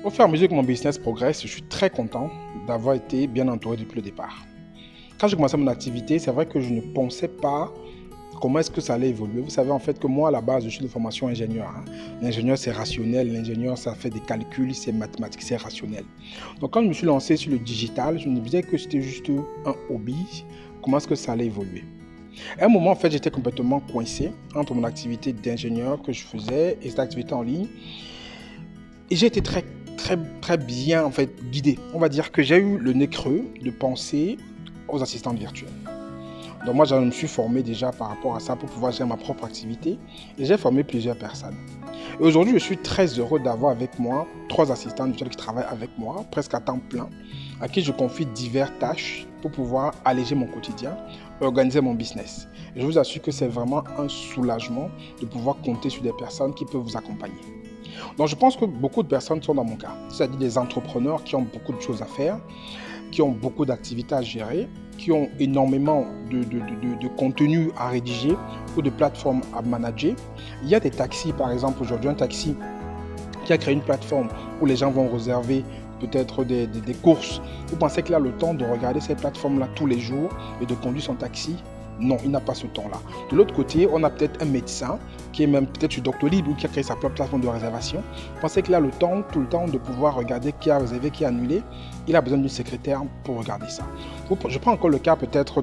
Au fur et à mesure que mon business progresse, je suis très content d'avoir été bien entouré depuis le départ. Quand j'ai commencé mon activité, c'est vrai que je ne pensais pas comment est-ce que ça allait évoluer. Vous savez en fait que moi, à la base, je suis de formation ingénieur. L'ingénieur, c'est rationnel. L'ingénieur, ça fait des calculs, c'est mathématique, c'est rationnel. Donc quand je me suis lancé sur le digital, je me disais que c'était juste un hobby. Comment est-ce que ça allait évoluer? À un moment, en fait, j'étais complètement coincé entre mon activité d'ingénieur que je faisais et cette activité en ligne. Et j'ai été très bien en fait guidé. On va dire que j'ai eu le nez creux de penser aux assistantes virtuelles. Donc moi, je me suis formé déjà par rapport à ça pour pouvoir gérer ma propre activité et j'ai formé plusieurs personnes. Et aujourd'hui, je suis très heureux d'avoir avec moi 3 assistantes virtuelles qui travaillent avec moi, presque à temps plein, à qui je confie diverses tâches pour pouvoir alléger mon quotidien, organiser mon business. Et je vous assure que c'est vraiment un soulagement de pouvoir compter sur des personnes qui peuvent vous accompagner. Donc je pense que beaucoup de personnes sont dans mon cas, c'est-à-dire des entrepreneurs qui ont beaucoup de choses à faire, qui ont beaucoup d'activités à gérer, qui ont énormément de contenu à rédiger ou de plateformes à manager. Il y a des taxis, par exemple, aujourd'hui, un taxi qui a créé une plateforme où les gens vont réserver peut-être des courses. Vous pensez qu'il a le temps de regarder ces plateformes-là tous les jours et de conduire son taxi? Non, il n'a pas ce temps-là. De l'autre côté, on a peut-être un médecin qui est même peut-être sur Doctolib ou qui a créé sa propre plateforme de réservation. Vous pensez qu'il a le temps, tout le temps, de pouvoir regarder qui a réservé, qui a annulé. Il a besoin d'une secrétaire pour regarder ça. Je prends encore le cas peut-être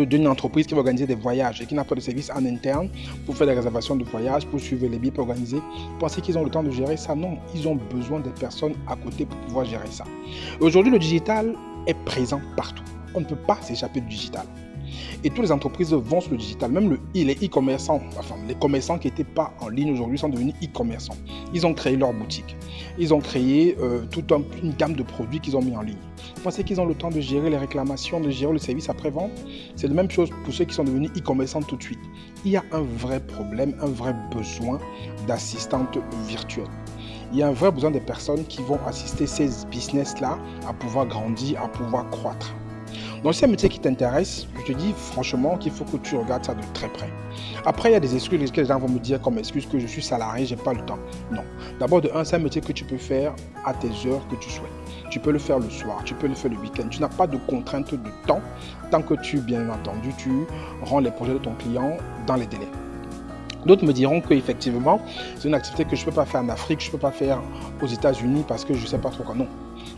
d'une entreprise qui va organiser des voyages et qui n'a pas de service en interne pour faire des réservations de voyage, pour suivre les billets, pour organiser. Vous pensez qu'ils ont le temps de gérer ça? Non, ils ont besoin des personnes à côté pour pouvoir gérer ça. Aujourd'hui, le digital est présent partout. On ne peut pas s'échapper du digital. Et toutes les entreprises vont sur le digital, même les e-commerçants, enfin les commerçants qui n'étaient pas en ligne aujourd'hui sont devenus e-commerçants. Ils ont créé leur boutique, ils ont créé toute une gamme de produits qu'ils ont mis en ligne. Vous pensez qu'ils ont le temps de gérer les réclamations, de gérer le service après-vente? C'est la même chose pour ceux qui sont devenus e-commerçants tout de suite. Il y a un vrai problème, un vrai besoin d'assistantes virtuelles. Il y a un vrai besoin des personnes qui vont assister ces business-là à pouvoir grandir, à pouvoir croître. Donc, si c'est un métier qui t'intéresse, je te dis franchement qu'il faut que tu regardes ça de très près. Après, il y a des excuses que les gens vont me dire comme excuse que je suis salarié, je n'ai pas le temps. Non. D'abord, c'est un métier que tu peux faire à tes heures que tu souhaites. Tu peux le faire le soir, tu peux le faire le week-end. Tu n'as pas de contrainte de temps tant que bien entendu, tu rends les projets de ton client dans les délais. D'autres me diront qu'effectivement, c'est une activité que je ne peux pas faire en Afrique, je ne peux pas faire aux États-Unis parce que je ne sais pas trop quoi. Non.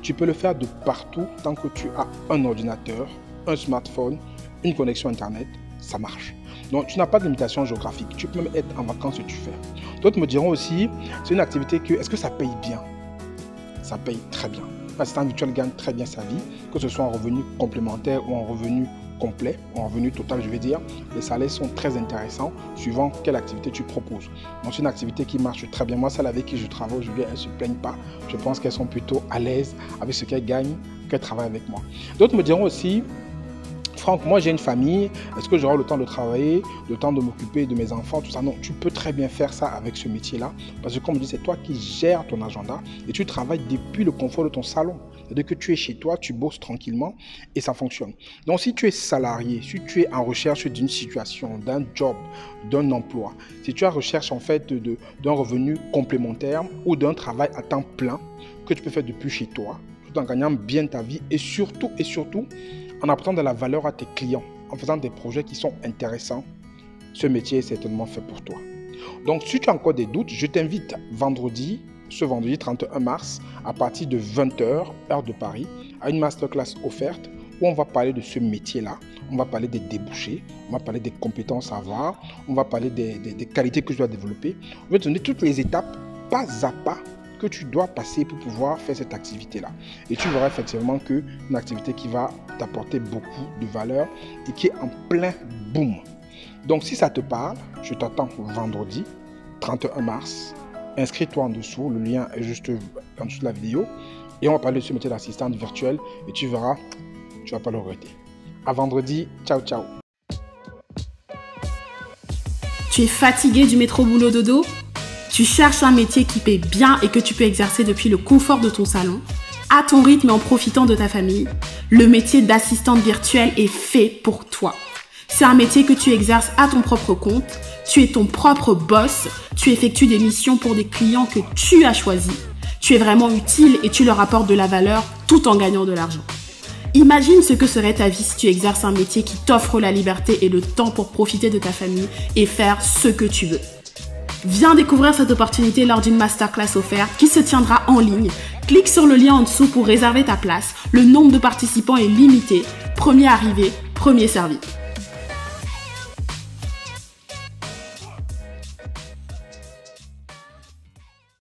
Tu peux le faire de partout tant que tu as un ordinateur, un smartphone, une connexion Internet, ça marche. Donc, tu n'as pas de limitation géographique. Tu peux même être en vacances et tu fais. D'autres me diront aussi, c'est une activité est-ce que ça paye bien? Ça paye très bien. L'assistant virtuel gagne très bien sa vie, que ce soit en revenu complémentaire ou en revenu complet, ou en revenu total, je vais dire. Les salaires sont très intéressants suivant quelle activité tu proposes. Donc, c'est une activité qui marche très bien. Moi, celle avec qui je travaille aujourd'hui, elles ne se plaignent pas. Je pense qu'elles sont plutôt à l'aise avec ce qu'elles gagnent, qu'elles travaillent avec moi. D'autres me diront aussi, Franck, moi j'ai une famille, est-ce que j'aurai le temps de travailler, le temps de m'occuper de mes enfants, tout ça? Non, tu peux très bien faire ça avec ce métier-là. Parce que comme je dis, c'est toi qui gères ton agenda et tu travailles depuis le confort de ton salon. C'est-à-dire que tu es chez toi, tu bosses tranquillement et ça fonctionne. Donc si tu es salarié, si tu es en recherche d'une situation, d'un job, d'un emploi, si tu es en recherche en fait d'un revenu complémentaire ou d'un travail à temps plein que tu peux faire depuis chez toi, tout en gagnant bien ta vie et surtout, en apportant de la valeur à tes clients, en faisant des projets qui sont intéressants, ce métier est certainement fait pour toi. Donc, si tu as encore des doutes, je t'invite ce vendredi 31 mars, à partir de 20h, heure de Paris, à une masterclass offerte où on va parler de ce métier-là, on va parler des débouchés, on va parler des compétences à avoir, on va parler des qualités que je dois développer. On va te donner toutes les étapes, pas à pas, que tu dois passer pour pouvoir faire cette activité-là. Et tu verras effectivement qu'une activité qui va t'apporter beaucoup de valeur et qui est en plein boom. Donc, si ça te parle, je t'attends vendredi 31 mars. Inscris-toi en dessous, le lien est juste en dessous de la vidéo. Et on va parler de ce métier d'assistante virtuelle et tu verras, tu ne vas pas le regretter. À vendredi, ciao, ciao. Tu es fatigué du métro boulot dodo? Tu cherches un métier qui paie bien et que tu peux exercer depuis le confort de ton salon, à ton rythme et en profitant de ta famille? Le métier d'assistante virtuelle est fait pour toi. C'est un métier que tu exerces à ton propre compte, tu es ton propre boss, tu effectues des missions pour des clients que tu as choisis. Tu es vraiment utile et tu leur apportes de la valeur tout en gagnant de l'argent. Imagine ce que serait ta vie si tu exerces un métier qui t'offre la liberté et le temps pour profiter de ta famille et faire ce que tu veux. Viens découvrir cette opportunité lors d'une masterclass offerte qui se tiendra en ligne. Clique sur le lien en dessous pour réserver ta place. Le nombre de participants est limité. Premier arrivé, premier servi.